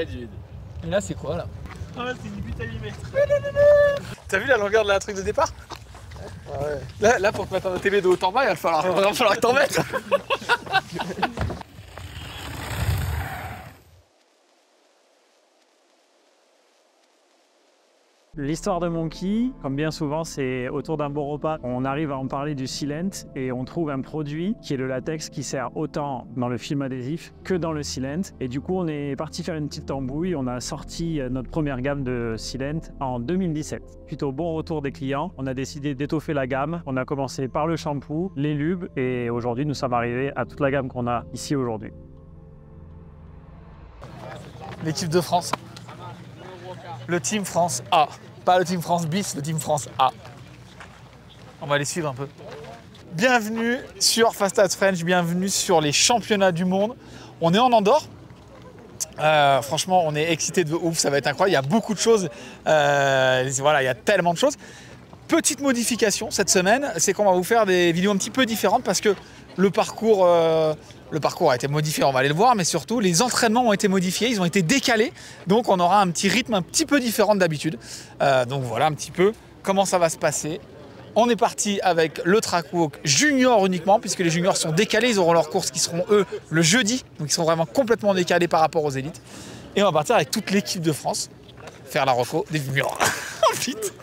valide. Et là, c'est quoi là? Ah, c'est une butte à 8 mètres. T'as vu la longueur de la truc de départ? Ouais. Là, pour te mettre un télé de haut en bas, il va falloir que t'en mettes. L'histoire de Monkey, comme bien souvent, c'est autour d'un bon repas. On arrive à en parler du sealant et on trouve un produit qui est le latex qui sert autant dans le film adhésif que dans le sealant. Et du coup, on est parti faire une petite embrouille. On a sorti notre première gamme de sealant en 2017. Suite au bon retour des clients, on a décidé d'étoffer la gamme. On a commencé par le shampoo, les lubes et aujourd'hui, nous sommes arrivés à toute la gamme qu'on a ici aujourd'hui. L'équipe de France. Le Team France A. Pas le Team France bis, le Team France A. On va les suivre un peu. Bienvenue sur Fast as French, bienvenue sur les championnats du monde. On est en Andorre. Franchement, on est excité de ouf, ça va être incroyable. Il y a beaucoup de choses. Voilà, il y a tellement de choses. Petite modification cette semaine, c'est qu'on va vous faire des vidéos un petit peu différentes parce que le parcours a été modifié, on va aller le voir, mais surtout les entraînements ont été modifiés, ils ont été décalés, donc on aura un petit rythme un petit peu différent d'habitude. Donc voilà un petit peu comment ça va se passer. On est parti avec le track walk junior uniquement, puisque les juniors sont décalés, ils auront leurs courses qui seront eux le jeudi, donc ils sont vraiment complètement décalés par rapport aux élites. Et on va partir avec toute l'équipe de France, faire la reco des juniors. Vite.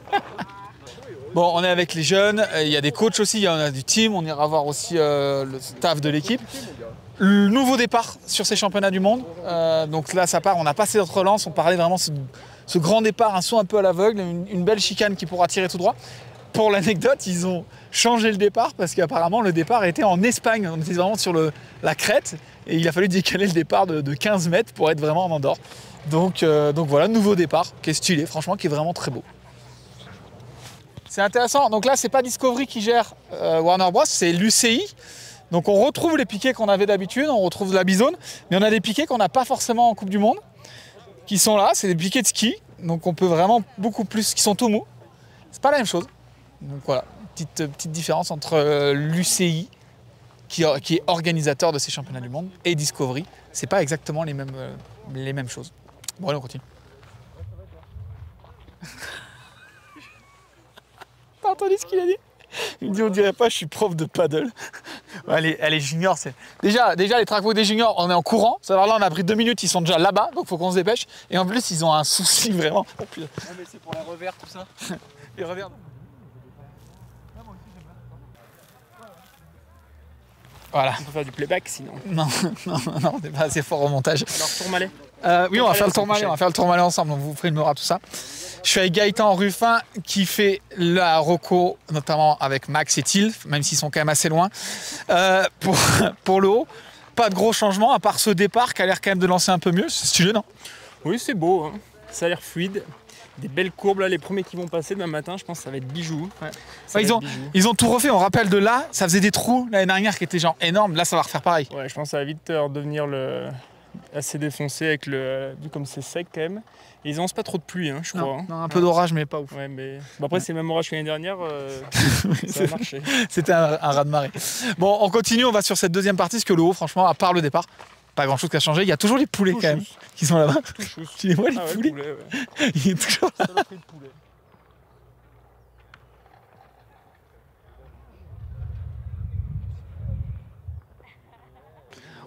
Bon, on est avec les jeunes, il y a des coachs aussi, il y en a du team, on ira voir aussi le staff de l'équipe. Le nouveau départ sur ces championnats du monde, donc là ça part, on a passé notre relance, on parlait vraiment de ce grand départ, un saut un peu à l'aveugle, une belle chicane qui pourra tirer tout droit. Pour l'anecdote, ils ont changé le départ parce qu'apparemment le départ était en Espagne, on était vraiment sur la crête et il a fallu décaler le départ de 15 mètres pour être vraiment en Andorre. Donc voilà, nouveau départ qui est stylé, franchement qui est vraiment très beau. C'est intéressant, donc là c'est pas Discovery qui gère Warner Bros, c'est l'UCI. Donc on retrouve les piquets qu'on avait d'habitude, on retrouve la bisone, mais on a des piquets qu'on n'a pas forcément en Coupe du Monde, qui sont là, c'est des piquets de ski, donc on peut vraiment beaucoup plus, qui sont tout mous. C'est pas la même chose. Donc voilà, petite différence entre l'UCI, qui est organisateur de ces championnats du monde, et Discovery. C'est pas exactement les mêmes choses. Bon allez, on continue. T'as entendu ce qu'il a dit? Il me dit on dirait pas je suis prof de paddle. Ouais, elle est junior, c'est. Déjà les track walk des juniors, on est en courant. Ça, alors là on a pris 2 minutes, ils sont déjà là-bas, donc faut qu'on se dépêche. Et en plus ils ont un souci vraiment. Oh, putain. Ah mais c'est pour les revers tout ça. Les revers. Voilà. On peut faire du playback sinon. Non, on n'est pas assez fort au montage. Alors Tourmalet. Oui, on va faire le Tourmalet ensemble, donc vous filmera tout ça. Je suis avec Gaëtan Ruffin qui fait la reco, notamment avec Max et Tilf, même s'ils sont quand même assez loin. Pour le haut, pas de gros changements, à part ce départ qui a l'air quand même de lancer un peu mieux. C'est stylé, non? Oui, c'est beau, hein. Ça a l'air fluide. Des belles courbes là, les premiers qui vont passer demain matin, je pense que ça va être bijou. Ouais. Ils ont tout refait, on rappelle de là, ça faisait des trous l'année dernière qui étaient genre énormes, là ça va refaire pareil. Ouais, je pense que ça va vite redevenir assez défoncé avec vu comme c'est sec quand même. Et ils n'annoncent pas trop de pluie, hein, je crois. Non, un peu d'orage mais pas ouf. Ouais, mais après c'est le même orage que l'année dernière, ça a marché. C'était un raz-de-marée. Bon, on continue, on va sur cette deuxième partie, parce que le haut, franchement, à part le départ, pas grand chose qui a changé. Il y a toujours les poulets quand même qui sont là-bas. Tu les vois, les poulets, le poulet, ouais. Il est toujours là.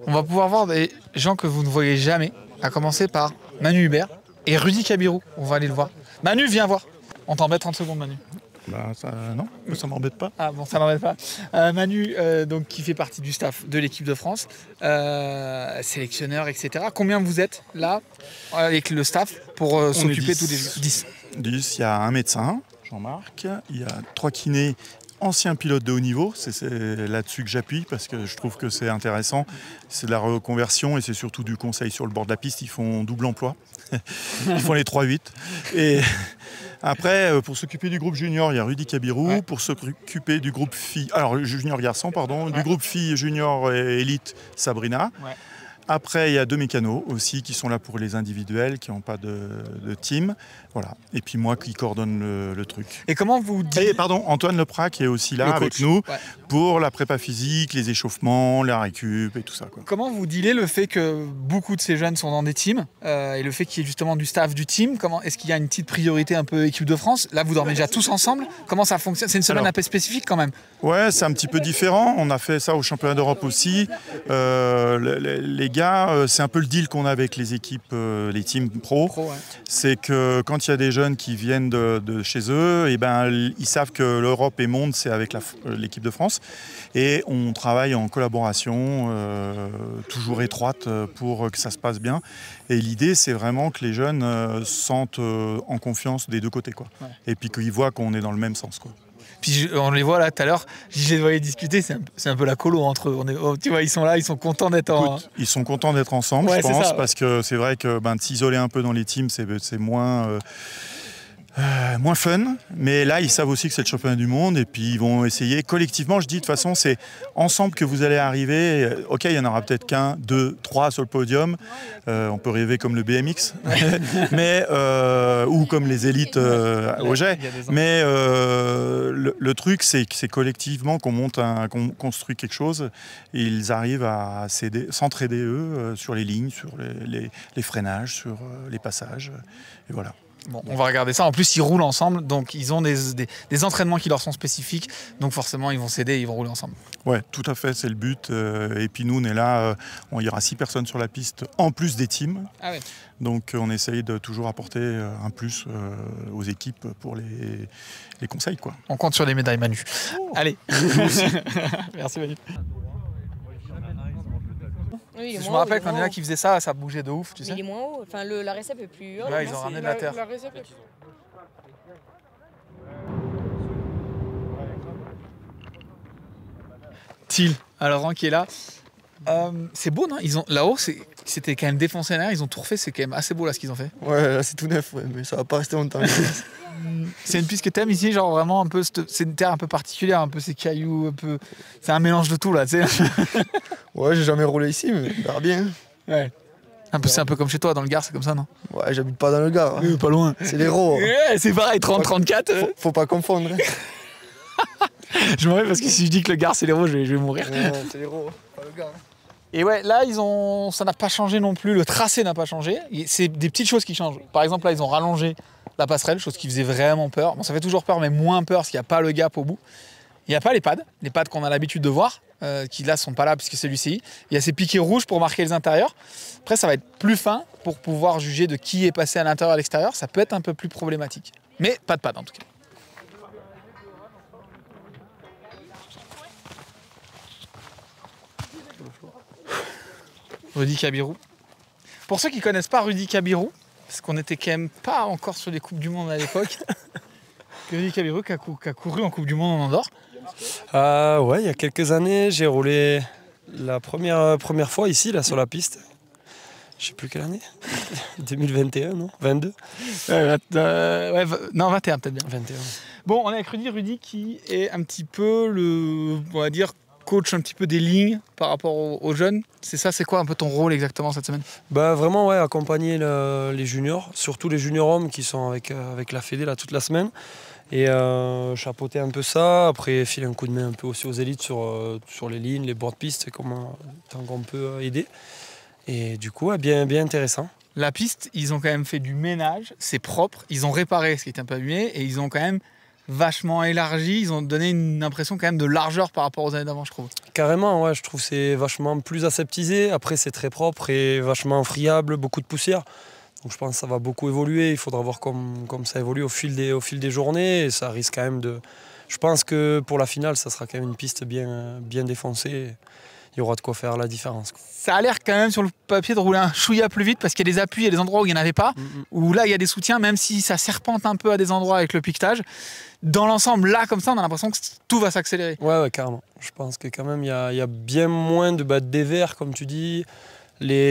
On va pouvoir voir des gens que vous ne voyez jamais, à commencer par Manu Hubert et Rudy Kabirou. On va aller le voir. Manu, viens voir. On t'embête 30 secondes, Manu. Bah ça, non, ça m'embête pas. Ah bon, ça m'embête pas. Manu, donc, qui fait partie du staff de l'équipe de France, sélectionneur, etc. Combien vous êtes là avec le staff pour s'occuper tous les jours? 10. 10, il y a un médecin, Jean-Marc, il y a 3 kinés, anciens pilotes de haut niveau, c'est là-dessus que j'appuie parce que je trouve que c'est intéressant. C'est de la reconversion et c'est surtout du conseil sur le bord de la piste, ils font double emploi. Ils font les 3-8. Et après, pour s'occuper du groupe junior, il y a Rudy Kabirou. Ouais. Pour s'occuper du groupe filles, alors junior garçon, pardon, du groupe filles junior et élite, Sabrina. Ouais. Après, il y a 2 mécanos aussi qui sont là pour les individuels, qui n'ont pas de team. Voilà. Et puis moi qui coordonne le truc. Et comment vous dites... Et pardon, Antoine Leprac est aussi là avec nous pour la prépa physique, les échauffements, la récup et tout ça, quoi. Comment vous dealez le fait que beaucoup de ces jeunes sont dans des teams et le fait qu'il y ait justement du staff du team? Est-ce qu'il y a une petite priorité un peu équipe de France? Là, vous dormez déjà tous ensemble? Comment ça fonctionne? C'est une semaine un peu spécifique quand même. Ouais, c'est un petit peu différent. On a fait ça au championnat d'Europe aussi. Les gars, c'est un peu le deal qu'on a avec les équipes, les teams pro. C'est que quand il y a des jeunes qui viennent de chez eux, et ils savent que l'Europe et monde, c'est avec l'équipe de France. Et on travaille en collaboration, toujours étroite, pour que ça se passe bien. Et l'idée, c'est vraiment que les jeunes sentent en confiance des deux côtés, quoi. Ouais. Et puis qu'ils voient qu'on est dans le même sens, quoi. Puis on les voit là tout à l'heure, je les voyais discuter, c'est un peu la colo entre eux. Tu vois, ils sont là, ils sont contents d'être Ils sont contents d'être ensemble, je pense, parce que c'est vrai que de s'isoler un peu dans les teams, c'est moins fun, mais là ils savent aussi que c'est le championnat du monde et puis ils vont essayer collectivement. Je dis de toute façon c'est ensemble que vous allez arriver. Ok, il y en aura peut-être qu'un, 2, 3 sur le podium, on peut rêver comme le BMX mais, ou comme les élites au jet, mais le truc c'est que c'est collectivement qu'on construit quelque chose et ils arrivent à s'entraider eux sur les lignes, sur les freinages, sur les passages, et voilà. Bon, on va regarder ça. En plus, ils roulent ensemble, donc ils ont des entraînements qui leur sont spécifiques. Donc forcément, ils vont s'aider, ils vont rouler ensemble. Ouais, tout à fait, c'est le but. Et puis nous, on est là, il y aura 6 personnes sur la piste, en plus des teams. Ah ouais. Donc on essaye de toujours apporter un plus aux équipes pour les conseils, quoi. On compte sur les médailles, Manu. Oh. Allez. Merci, Manu. Oui, je me rappelle quand il y en a qui faisaient ça, ça bougeait de ouf, tu sais. Il est moins haut, enfin la récep est plus haute. Là, ils ont ramené de la terre. Thiel, alors qui est là. C'est beau, non? Là-haut, c'était quand même défoncé derrière, ils ont tout refait, c'est quand même assez beau là ce qu'ils ont fait. Ouais, là c'est tout neuf, ouais, mais ça va pas rester longtemps. C'est une piste que t'aimes ici, genre vraiment un peu, c'est une terre un peu particulière, un peu ces cailloux, un peu, c'est un mélange de tout là, tu sais. Ouais, j'ai jamais roulé ici, mais ça va bien. Ouais. C'est un peu comme chez toi, dans le Gard, c'est comme ça, non? Ouais, j'habite pas dans le Gard. Oui, pas loin. C'est l'Hérault. Ouais, c'est pareil, 30-34. Faut pas confondre. Je m'en vais parce que si je dis que le Gard c'est l'Hérault, je vais mourir. Ouais, c'est l'Hérault, pas le Gard. Et ouais, là, ça n'a pas changé non plus, le tracé n'a pas changé. C'est des petites choses qui changent. Par exemple, là, ils ont rallongé la passerelle, chose qui faisait vraiment peur. Bon, ça fait toujours peur, mais moins peur parce qu'il n'y a pas le gap au bout. Il n'y a pas les pads qu'on a l'habitude de voir, qui là sont pas là puisque c'est l'UCI. Il y a ces piquets rouges pour marquer les intérieurs. Après, ça va être plus fin pour pouvoir juger de qui est passé à l'intérieur et à l'extérieur. Ça peut être un peu plus problématique. Mais pas de pads en tout cas. Rudy Kabirou. Pour ceux qui ne connaissent pas Rudy Kabirou, parce qu'on n'était quand même pas encore sur les Coupes du Monde à l'époque, Rudy Kabirou qui a couru en Coupe du Monde en Andorre. Ouais, il y a quelques années, j'ai roulé la première fois ici, là, sur la piste. Je sais plus quelle année. 2021, non? 22 non, 21 peut-être bien. 21. Bon, on est avec Rudy qui est un petit peu on va dire, coach un petit peu des lignes par rapport aux jeunes. C'est ça, c'est quoi un peu ton rôle exactement cette semaine? Vraiment, ouais, accompagner les juniors, surtout les juniors hommes qui sont avec la Fédé là, toute la semaine. Et chapeauter un peu ça, après filer un coup de main un peu aussi aux élites sur les lignes, les bords de piste, tant qu'on peut aider. Et du coup, ouais, bien intéressant. La piste, ils ont quand même fait du ménage, c'est propre, ils ont réparé ce qui était un peu abîmé et ils ont quand même vachement élargi, ils ont donné une impression quand même de largeur par rapport aux années d'avant, je trouve. Carrément, ouais, je trouve que c'est vachement plus aseptisé, après c'est très propre et vachement friable, beaucoup de poussière. Donc je pense que ça va beaucoup évoluer, il faudra voir comme ça évolue au fil des journées et ça risque quand même de... Je pense que pour la finale, ça sera quand même une piste bien défoncée. Il y aura de quoi faire la différence. Ça a l'air quand même sur le papier de rouler un chouïa plus vite parce qu'il y a des appuis, il y a des endroits où il n'y en avait pas, où là il y a des soutiens, même si ça serpente un peu à des endroits avec le piquetage. Dans l'ensemble, là comme ça, on a l'impression que tout va s'accélérer. Ouais, carrément. Je pense que quand même, il y a bien moins de dévers, comme tu dis.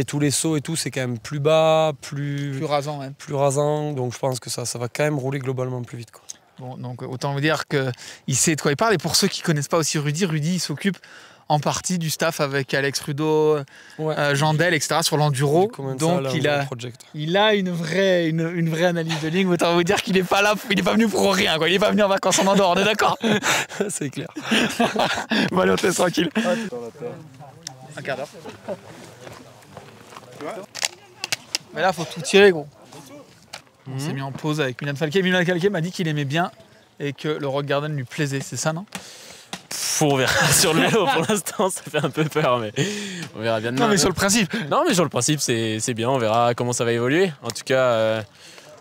Tous les sauts et tout, c'est quand même plus bas, plus rasant. Ouais. Plus rasant, donc je pense que ça va quand même rouler globalement plus vite, quoi. Bon, donc autant vous dire qu'il sait de quoi il parle. Et pour ceux qui ne connaissent pas aussi Rudy, il s'occupe en partie du staff avec Alex Rudeau, Ouais. Jandel, etc. sur l'enduro. Du Commensal, Donc Project. il a une vraie analyse de ligne. Autant vous dire qu'il n'est pas là, il n'est pas venu pour rien, quoi. Il n'est pas venu en vacances en Andorre, on est d'accord? C'est clair. Bon, allez, on te laisse tranquille. Un quart d'heure. Mais là, faut tout tirer, gros. On s'est mis en pause avec Milan Falquet. Milan Falquet m'a dit qu'il aimait bien et que le Rock Garden lui plaisait, c'est ça, non? On verra sur le vélo. Pour l'instant, ça fait un peu peur, mais on verra bien demain. Non, mais sur le principe. Non, mais sur le principe, c'est bien. On verra comment ça va évoluer. En tout cas,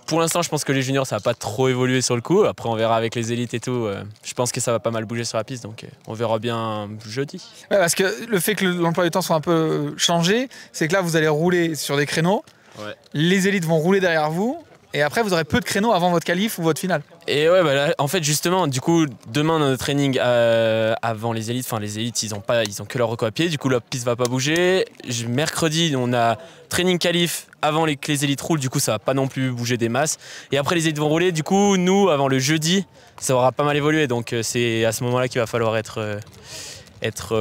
pour l'instant, je pense que les juniors, ça va pas trop évoluer sur le coup. Après, on verra avec les élites et tout. Je pense que ça va pas mal bouger sur la piste, donc on verra bien jeudi. Ouais, parce que le fait que l'emploi du temps soit un peu changé, c'est que là, vous allez rouler sur des créneaux. Ouais. Les élites vont rouler derrière vous. Et après, vous aurez peu de créneaux avant votre qualif ou votre finale. Et ouais, bah là, en fait, justement, du coup, demain, dans notre training avant les élites, ils ont que leur reco à pied, du coup, la piste va pas bouger. Mercredi, on a training qualif avant que les élites roulent, du coup, ça va pas non plus bouger des masses. Et après, les élites vont rouler, du coup, nous, avant le jeudi, ça aura pas mal évolué. Donc, c'est à ce moment-là qu'il va falloir être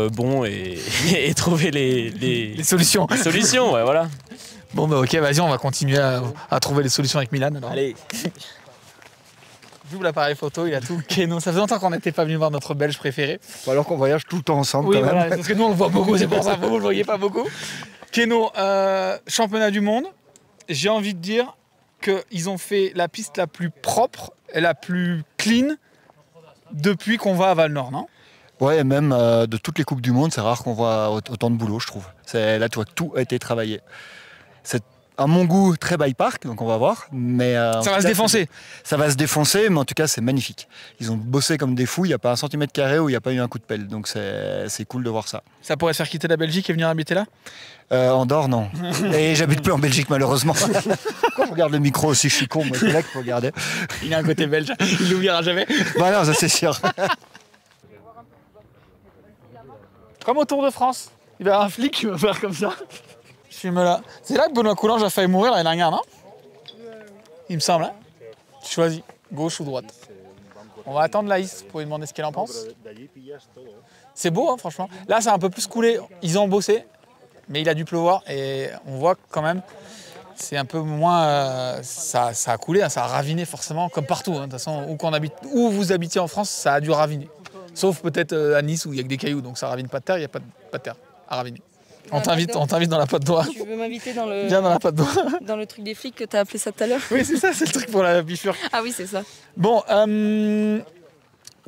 bon et trouver les solutions. Les solutions, ouais, voilà. Bon, bah ok, vas-y, on va continuer à trouver les solutions avec Milan. Alors. Allez. J'ouvre l'appareil photo, il a tout. Keno, ça faisait longtemps qu'on n'était pas venu voir notre Belge préféré. Alors qu'on voyage tout le temps ensemble Oui, quand voilà, même. parce que nous on le voit beaucoup, c'est pour ça, vous le voyez pas beaucoup. Keno, championnat du monde, j'ai envie de dire qu'ils ont fait la piste la plus propre et la plus clean depuis qu'on va à Val-Nord, non? Ouais, et même de toutes les Coupes du Monde, c'est rare qu'on voit autant de boulot, je trouve. Là, tu vois, tout a été travaillé. C'est à mon goût très by park, donc on va voir. Mais ça va se défoncer. Ça va se défoncer, mais en tout cas, c'est magnifique. Ils ont bossé comme des fous, il n'y a pas un centimètre carré où il n'y a pas eu un coup de pelle. Donc c'est cool de voir ça. Ça pourrait te faire quitter la Belgique et venir habiter là? Andorre, non. Et j'habite plus en Belgique, malheureusement. Pourquoi je regarde le micro aussi? Je suis con, moi, c'est là qu'il faut regarder. Il a un côté belge, il l'oubliera jamais. Bah non, ça c'est sûr. Comme au Tour de France, il va y avoir un flic qui va faire comme ça. Je filme là. C'est là que Benoît Coulange a failli mourir l'année dernière, non? Il me semble, hein? Tu choisis, gauche ou droite. On va attendre Laïs pour lui demander ce qu'elle en pense. C'est beau, hein, franchement. Là, ça a un peu plus coulé. Ils ont bossé, mais il a dû pleuvoir et on voit quand même, c'est un peu moins. Ça a coulé, hein, ça a raviné forcément, comme partout. Hein, de toute façon, où vous habitiez en France, ça a dû raviner. Sauf peut-être à Nice où il y a que des cailloux, donc ça ravine pas de terre, il n'y a pas de terre à raviner. On t'invite dans la patte d'oie. Tu veux m'inviter dans Viens dans la patte d'oie. dans le truc des flics que t'as appelé ça tout à l'heure? Oui, c'est ça, c'est le truc pour la bifurque. Ah oui, c'est ça. Bon,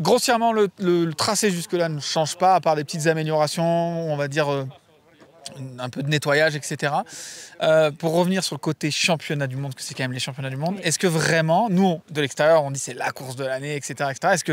grossièrement, le tracé jusque-là ne change pas, à part des petites améliorations, on va dire un peu de nettoyage, etc. Pour revenir sur le côté championnat du monde, que c'est quand même les championnats du monde, est-ce que vraiment, nous, de l'extérieur, on dit c'est la course de l'année, etc., etc. Est-ce que,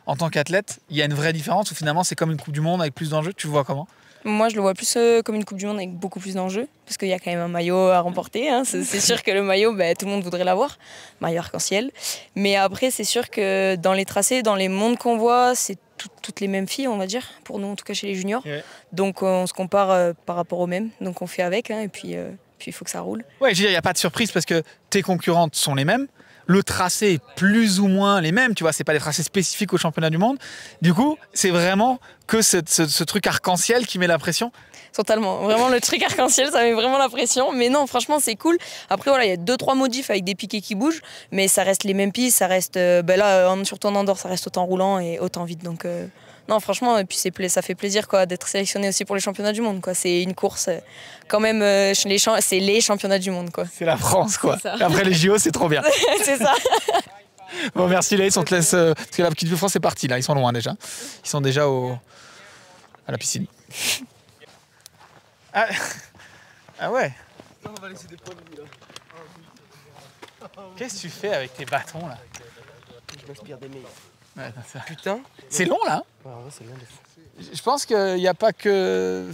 en tant qu'athlète, il y a une vraie différence ou finalement c'est comme une Coupe du Monde avec plus d'enjeux? Tu le vois comment? Moi, je le vois plus comme une Coupe du Monde avec beaucoup plus d'enjeux, parce qu'il y a quand même un maillot à remporter. Hein. C'est sûr que le maillot, tout le monde voudrait l'avoir, maillot arc-en-ciel. Mais après, c'est sûr que dans les tracés, dans les mondes qu'on voit, c'est toutes les mêmes filles, on va dire, pour nous, en tout cas chez les juniors. Ouais. Donc, on se compare par rapport aux mêmes, donc on fait avec, hein, et puis il faut que ça roule. Ouais, je veux dire, il n'y a pas de surprise parce que tes concurrentes sont les mêmes. Le tracé est plus ou moins les mêmes, tu vois, c'est pas des tracés spécifiques au championnat du monde. Du coup, c'est vraiment que ce truc arc-en-ciel qui met la pression. Totalement, vraiment le truc arc-en-ciel, ça met vraiment la pression. Mais non, franchement, c'est cool. Après, voilà, il y a 2-3 modifs avec des piquets qui bougent, mais ça reste les mêmes pistes, ça reste, là, surtout en Andorre, ça reste autant roulant et autant vite. Donc, non, franchement, et puis ça fait plaisir quoi, d'être sélectionné aussi pour les championnats du monde. Quoi. C'est une course, quand même, c'est les championnats du monde. Quoi. C'est la France, quoi. Après les JO, c'est trop bien. C'est ça. Bon, merci Laïs, on te laisse. Parce que la petite de France est partie, là, ils sont loin déjà. Ils sont déjà à la piscine. Ah ouais. On va laisser des points de vie là. Qu'est-ce que tu fais avec tes bâtons là? Je m'inspire des meilleurs. Ouais, Putain. C'est long là. Ouais, c'est long de fou. Je pense qu'il n'y a pas que.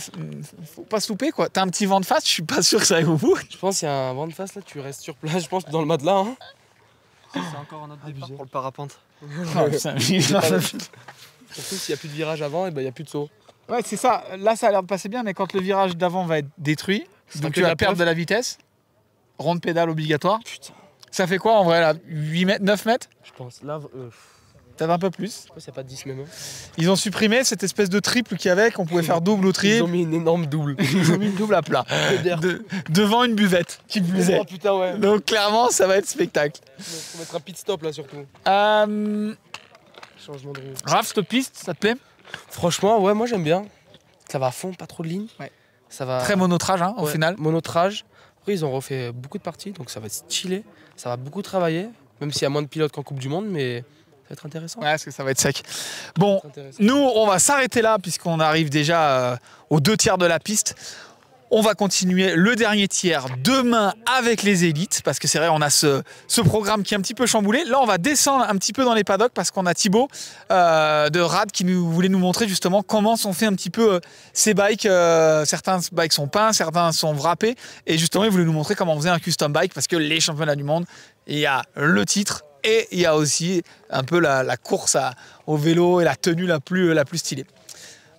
Faut pas se louper quoi. T'as un petit vent de face, je suis pas sûr que ça aille au bout. Je pense qu'il y a un vent de face là, tu restes sur place, je pense, dans le matelas. Hein. C'est encore un autre départ pour le parapente. Surtout s'il n'y a plus de virage avant, et il n'y a plus de saut. Ouais, c'est ça. Là, ça a l'air de passer bien, mais quand le virage d'avant va être détruit, donc tu vas perdre de la vitesse, ronde pédale obligatoire. Putain. Ça fait quoi en vrai là? 8 mètres, 9 mètres? Je pense. Là, peut-être un peu plus. C'est pas 10 même. Ils ont supprimé cette espèce de triple qu'il y avait, qu'on pouvait faire double ou triple. Ils ont mis une énorme double. Ils ont mis une double à plat. Devant une buvette qui plus est. Oh putain, ouais. Donc clairement, ça va être spectacle. Faut mettre un pit stop là surtout. Changement de roue. Raph, cette piste, ça te plaît? Franchement, ouais, moi j'aime bien. Ça va à fond, pas trop de lignes. Ouais. Ça va... Très monotrage hein, au final. Monotrage. Après, ils ont refait beaucoup de parties, donc ça va être stylé. Ça va beaucoup travailler, même s'il y a moins de pilotes qu'en Coupe du Monde, mais ça va être intéressant. Ouais, parce que ça va être sec. Bon, nous, on va s'arrêter là, puisqu'on arrive déjà aux 2 tiers de la piste. On va continuer le dernier tiers demain avec les élites, parce que c'est vrai, on a ce programme qui est un petit peu chamboulé. Là, on va descendre un petit peu dans les paddocks, parce qu'on a Thibaut de Rad qui voulait nous montrer justement comment sont fait un petit peu ces bikes. Certains bikes sont peints, certains sont wrappés. Et justement, il voulait nous montrer comment on faisait un custom bike, parce que les championnats du monde, il y a le titre et il y a aussi un peu la course au vélo et la tenue la plus stylée.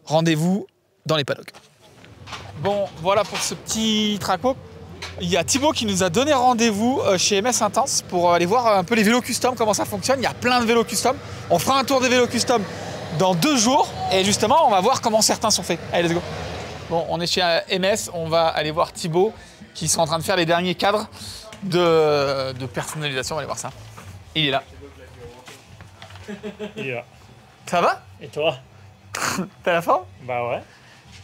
Rendez-vous dans les paddocks. Bon, voilà pour ce petit traco. Il y a Thibaut qui nous a donné rendez-vous chez MS Intense pour aller voir un peu les vélos custom, comment ça fonctionne. Il y a plein de vélos custom. On fera un tour des vélos custom dans 2 jours. Et justement, on va voir comment certains sont faits. Allez, let's go. Bon, on est chez MS. On va aller voir Thibaut qui sont en train de faire les derniers cadres de personnalisation. On va aller voir ça. Il est là. Il est là. Ça va? Et toi? T'as la forme? Bah ouais.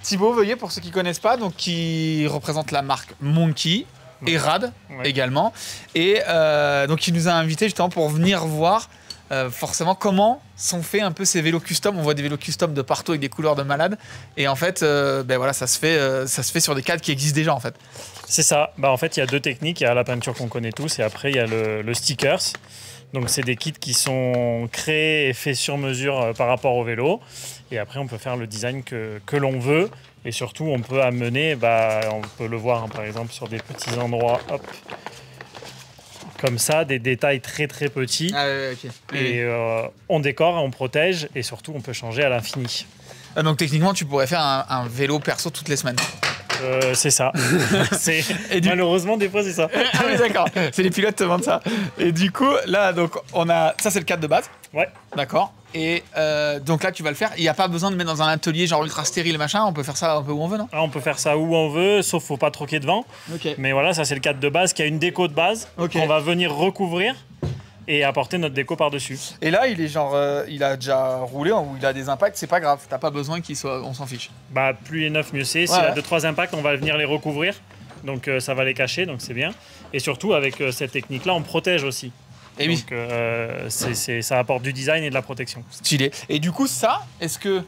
Thibaut, veuillez, pour ceux qui ne connaissent pas, donc qui représente la marque Monkey et Rad également. Et donc il nous a invités justement pour venir voir forcément comment sont faits un peu ces vélos custom. On voit des vélos custom de partout avec des couleurs de malade. Et en fait, ben voilà, ça se fait sur des cadres qui existent déjà en fait. C'est ça. Bah, en fait, il y a 2 techniques. Il y a la peinture qu'on connaît tous et après, il y a le stickers. Donc, c'est des kits qui sont créés et faits sur mesure par rapport au vélo. Et après, on peut faire le design que l'on veut. Et surtout, on peut amener, on peut le voir par exemple sur des petits endroits, hop, comme ça, des détails très très petits. Ah, ok. Et on décore, on protège et surtout, on peut changer à l'infini. Donc, techniquement, tu pourrais faire un vélo perso toutes les semaines. C'est ça. Malheureusement, des fois, c'est ça. Ah oui, d'accord. C'est les pilotes qui te vendent ça. Et du coup, là, donc, ça, c'est le cadre de base. Ouais. D'accord. Et donc là, tu vas le faire. Il n'y a pas besoin de mettre dans un atelier genre ultra stérile, machin. On peut faire ça un peu où on veut, non? On peut faire ça où on veut, sauf faut pas troquer devant. Okay. Mais voilà, ça, c'est le cadre de base qui a une déco de base qu'on va venir recouvrir et apporter notre déco par-dessus. Et là, il est genre, il a déjà roulé ou il a des impacts, c'est pas grave. T'as pas besoin qu'il soit, on s'en fiche. Bah, plus il est neuf, mieux c'est. S'il a 2-3 impacts, on va venir les recouvrir. Donc ça va les cacher, donc c'est bien. Et surtout, avec cette technique-là, on protège aussi. Et donc ça apporte du design et de la protection. Stylé. Et du coup, ça, est-ce que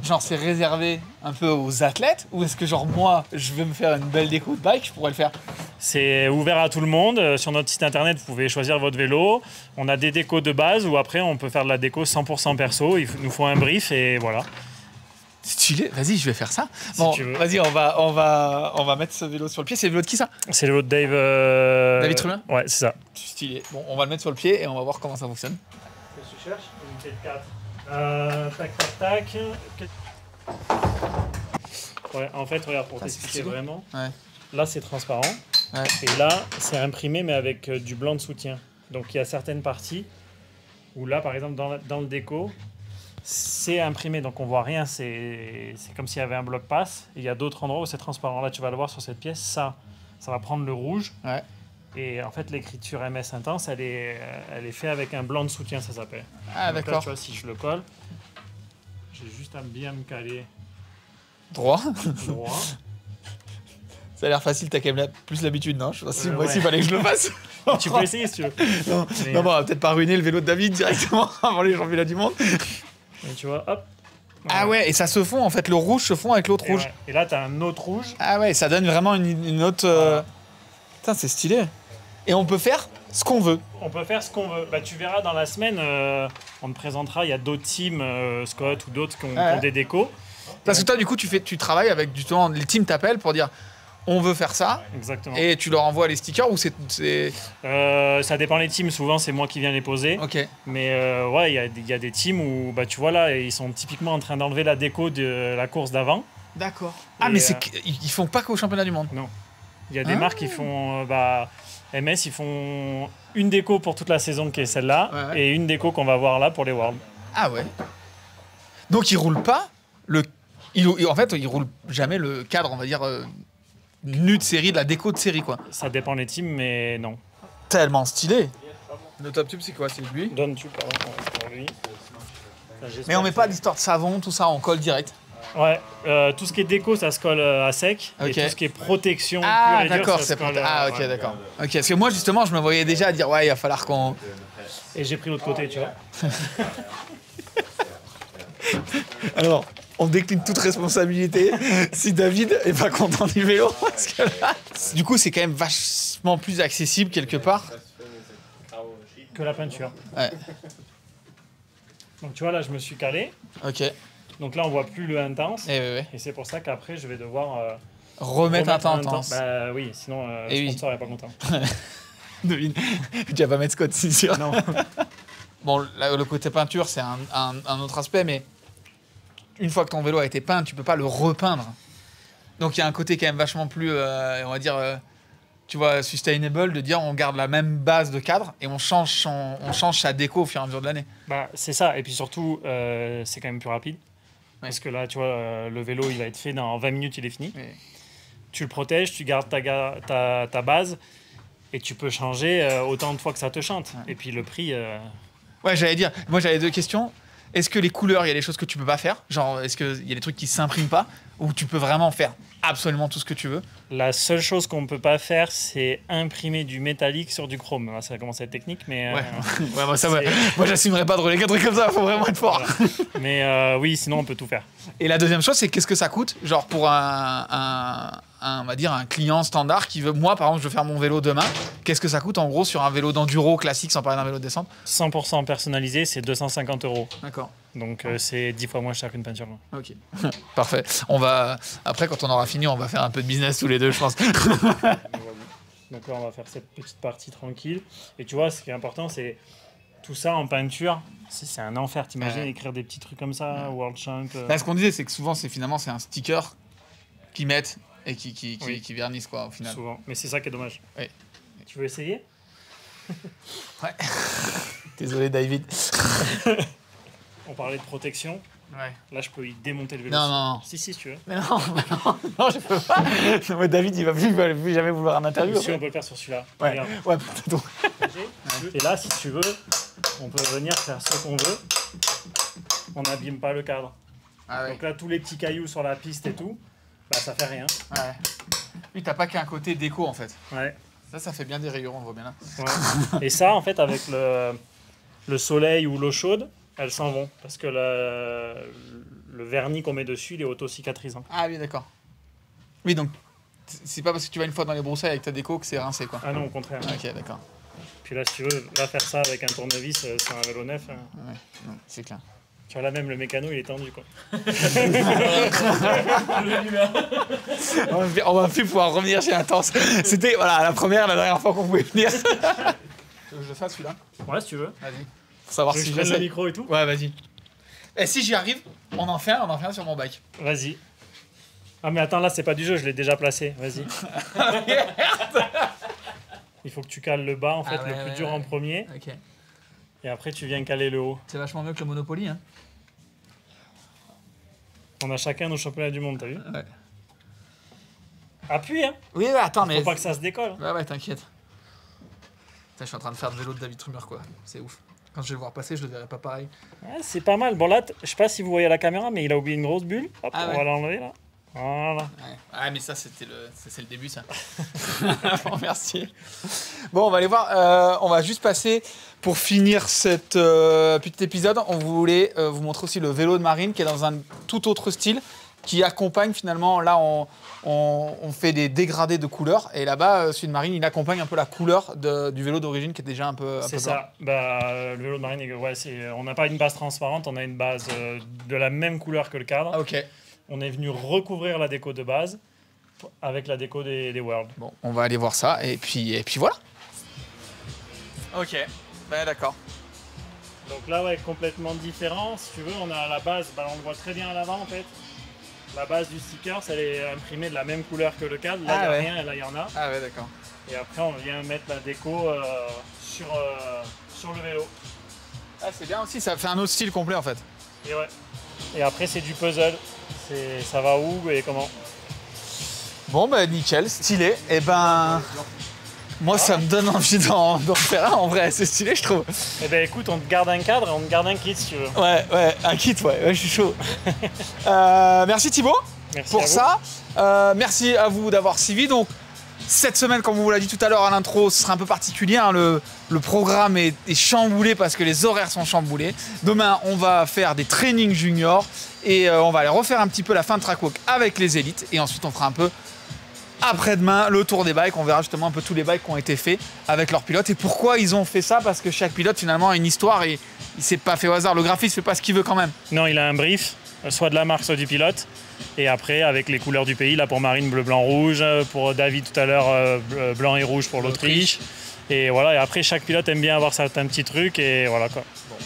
genre c'est réservé un peu aux athlètes ou est-ce que genre moi, je veux me faire une belle déco de bike, je pourrais le faire? C'est ouvert à tout le monde. Sur notre site internet, vous pouvez choisir votre vélo. On a des décos de base ou après on peut faire de la déco 100% perso. Il nous faut un brief et voilà. Stylé, vas-y, je vais faire ça. Si bon, tu veux. Vas-y, on va mettre ce vélo sur le pied. C'est le vélo de qui ça? C'est le vélo de Dave. David Trumin? Ouais, c'est ça. Stylé. Bon, on va le mettre sur le pied et on va voir comment ça fonctionne. Je cherche une unité de 4. Tac, tac, tac. Ouais, en fait, regarde, pour t'expliquer vraiment. Ouais. Là, c'est transparent. Ouais. Et là, c'est imprimé, mais avec du blanc de soutien. Donc, il y a certaines parties où là, par exemple, dans le déco, c'est imprimé, donc on voit rien. C'est comme s'il y avait un bloc passe. Il y a d'autres endroits où c'est transparent. Là, tu vas le voir sur cette pièce. Ça va prendre le rouge. Ouais. Et en fait, l'écriture MS Intense, elle est faite avec un blanc de soutien, ça s'appelle. Ah, donc d'accord. là, tu vois, si je le colle, j'ai juste à bien me caler droit. Ça a l'air facile, t'as quand même plus l'habitude, non? Je sais pas si moi aussi il fallait que je le fasse. Tu peux essayer si tu veux. Non, on va peut-être pas ruiner le vélo de David directement avant les championnats du monde. Et tu vois, hop. Ah ouais, et ça se fond en fait, le rouge se fond avec l'autre rouge. Ouais. Et là, t'as un autre rouge. Ah ouais, ça donne vraiment une autre. Voilà. Putain, c'est stylé. Et on peut faire ce qu'on veut. On peut faire ce qu'on veut. Bah, tu verras dans la semaine, on te présentera. Il y a d'autres teams, Scott ou d'autres qui ont des décos. Parce que toi, du coup, tu travailles avec justement les teams t'appellent pour dire on veut faire ça. Exactement. Et tu leur envoies les stickers ou c'est. Ça dépend des teams. Souvent, c'est moi qui viens les poser. Ok. Mais ouais, il y a des teams où bah, tu vois là, ils sont typiquement en train d'enlever la déco de la course d'avant. D'accord. Ah, mais ils font pas qu'au championnat du monde. Non. Il y a des marques qui font... MS, ils font une déco pour toute la saison qui est celle-là et une déco qu'on va voir là pour les Worlds. Ah ouais. Donc ils roulent pas en fait, ils roulent jamais le cadre, on va dire, nu de série, de la déco de série, quoi. Ça dépend des teams, mais non. Tellement stylé. Le top tube, c'est quoi? C'est lui? Donne tube, pardon, pour lui. Mais on met pas d'histoire de savon, tout ça, on colle direct. Ouais, tout ce qui est déco, ça se colle à sec. Et tout ce qui est protection ah, pure et dure, d'accord, ça se colle... ok, d'accord. Ok, parce que moi, justement, je me voyais déjà dire, ouais, il va falloir qu'on... Et j'ai pris l'autre côté, tu vois. Alors, on décline toute responsabilité si David est pas content du vélo. Parce que là, du coup, c'est quand même vachement plus accessible quelque part. Que la peinture. Ouais. Donc tu vois, là, je me suis calé. Ok. Donc là, on voit plus le intense. Et c'est pour ça qu'après, je vais devoir... remettre un temps intense. Bah oui, sinon le sponsor n'est pas content. Devine. Tu vas pas mettre Scott, c'est sûr. Non. Bon, là, le côté peinture, c'est un autre aspect, mais une fois que ton vélo a été peint, tu peux pas le repeindre. Donc il y a un côté quand même vachement plus, on va dire, tu vois, sustainable, de dire on garde la même base de cadre et on change sa déco au fur et à mesure de l'année. Bah, c'est ça, et puis surtout, c'est quand même plus rapide. Parce que là, tu vois, le vélo, il va être fait dans 20 minutes, il est fini. Ouais. Tu le protèges, tu gardes ta base et tu peux changer autant de fois que ça te chante. Ouais. Et puis le prix... Ouais, j'allais dire, moi j'avais deux questions. Est-ce que les couleurs, il y a des choses que tu peux pas faire? Genre, est-ce qu'il y a des trucs qui s'impriment pas? Ou tu peux vraiment faire absolument tout ce que tu veux? La seule chose qu'on peut pas faire, c'est imprimer du métallique sur du chrome. Ça commence à être technique, mais... ouais, moi j'assumerais pas de rouler qu'un truc comme ça, faut vraiment être fort. Voilà. Mais oui, sinon on peut tout faire. Et la deuxième chose, c'est qu'est-ce que ça coûte? Genre pour on va dire un client standard qui veut, moi par exemple, je veux faire mon vélo demain, qu'est-ce que ça coûte en gros sur un vélo d'enduro classique, sans parler d'un vélo de descente? 100% personnalisé, c'est 250 €. D'accord. Donc c'est 10 fois moins cher qu'une peinture. Ok, parfait. Après, quand on aura fini, on va faire un peu de business tous les deux, je pense. Donc là, on va faire cette petite partie tranquille. Et tu vois, ce qui est important, c'est tout ça en peinture. C'est un enfer. T'imagines écrire des petits trucs comme ça, World Champ. Là, ce qu'on disait, c'est que souvent, finalement, c'est un sticker qu'ils mettent et qui vernissent, quoi, au final. Souvent. Mais c'est ça qui est dommage. Oui. Tu veux essayer? Ouais. Désolé, David. On parlait de protection. Ouais. Là, je peux y démonter le vélo. Non. Si, tu veux. Mais non, je peux pas. Non, mais David, il va plus jamais vouloir un interview. Si, on peut le faire sur celui-là. Ouais, peut-être. Et là, si tu veux, on peut venir faire ce qu'on veut. On n'abîme pas le cadre. Ah ouais. Donc là, tous les petits cailloux sur la piste et tout, bah ça fait rien. Ouais. Oui, t'as pas qu'un côté déco, en fait. Ouais. Ça fait bien des rayures, on voit bien là. Ouais. Et ça, en fait, avec le soleil ou l'eau chaude, elles s'en vont. Parce que le vernis qu'on met dessus, il est auto-cicatrisant. Ah oui, d'accord. Oui, donc, c'est pas parce que tu vas une fois dans les broussailles avec ta déco que c'est rincé, quoi. Ah non, au contraire. Ok, d'accord. Puis là, si tu veux, va faire ça avec un tournevis sur un vélo neuf. Ouais, non, c'est clair. Tu vois, là même, le mécano, il est tendu, quoi. On va plus pouvoir revenir chez Intense. C'était, la dernière fois qu'on pouvait venir. Tu veux que je le fasse, celui-là? Ouais, si tu veux. Vas-y. Pour savoir si je prenne le micro et tout. Ouais, vas-y. Et si j'y arrive, on en fait un sur mon bike. Vas-y. Ah, mais attends, là, c'est pas du jeu, je l'ai déjà placé. Vas-y. Il faut que tu cales le bas, en fait, le plus dur en premier. Ok. Et après, tu viens caler le haut. C'est vachement mieux que le Monopoly, hein. On a chacun nos championnats du monde, t'as vu? Ouais. Appuie, hein. Oui, attends, mais... Faut pas que ça se décolle. Ouais, t'inquiète. Putain, je suis en train de faire le vélo de David Trumer, quoi. C'est ouf. Quand je vais le voir passer, je le verrai pas pareil. Ouais, c'est pas mal. Bon, là, je sais pas si vous voyez à la caméra, mais il a oublié une grosse bulle. Hop, on va l'enlever, là. Voilà. Ouais. Ah, mais ça, c'est le début, ça. Bon, merci. Bon, on va aller voir. On va juste passer, pour finir cet petit épisode, on voulait vous montrer aussi le vélo de Marine, qui est dans un tout autre style, qui accompagne finalement, là, on fait des dégradés de couleurs, et là-bas, celui de Marine, il accompagne un peu la couleur du vélo d'origine, qui est déjà un peu... C'est ça. Le vélo de Marine, on n'a pas une base transparente, on a une base de la même couleur que le cadre. Ah, ok. On est venu recouvrir la déco de base avec la déco des Worlds. Bon, on va aller voir ça, et puis voilà. Ok, d'accord. Donc là, ouais, complètement différent. Si tu veux, on a la base, on le voit très bien à l'avant, en fait. La base du sticker, elle est imprimée de la même couleur que le cadre. Là, il n'y a rien, et là, il y en a. Ah ouais, d'accord. Et après, on vient mettre la déco sur le vélo. Ah, c'est bien aussi, ça fait un autre style complet en fait. Et ouais. Et après, c'est du puzzle. Ça va où et comment. Bon, bah nickel, stylé. Et ben, moi, ça me donne envie d'en faire un en vrai, c'est stylé, je trouve. Eh ben écoute, on te garde un cadre et on te garde un kit si tu veux. Ouais, un kit, ouais, je suis chaud. Merci Thibaut pour ça. Merci à vous d'avoir suivi. Donc, cette semaine, comme on vous l'a dit tout à l'heure à l'intro, ce sera un peu particulier. Hein. Le programme est chamboulé parce que les horaires sont chamboulés. Demain, on va faire des trainings juniors et on va aller refaire un petit peu la fin de track walk avec les élites. Et ensuite, on fera un peu après-demain le tour des bikes. On verra justement un peu tous les bikes qui ont été faits avec leurs pilotes. Et pourquoi ils ont fait ça? Parce que chaque pilote, finalement, a une histoire et il s'est pas fait au hasard. Le graphiste fait pas ce qu'il veut quand même. Non, il a un brief, soit de la marque, soit du pilote. Et après, avec les couleurs du pays, là pour Marine, bleu, blanc, rouge. Pour David tout à l'heure, blanc et rouge pour l'Autriche. Et voilà, et après, chaque pilote aime bien avoir certains petits trucs. Et voilà quoi. Bon.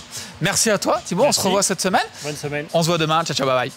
Merci à toi, Thibaut. On se revoit cette semaine. Bonne semaine. On se voit demain. Ciao, ciao, bye bye.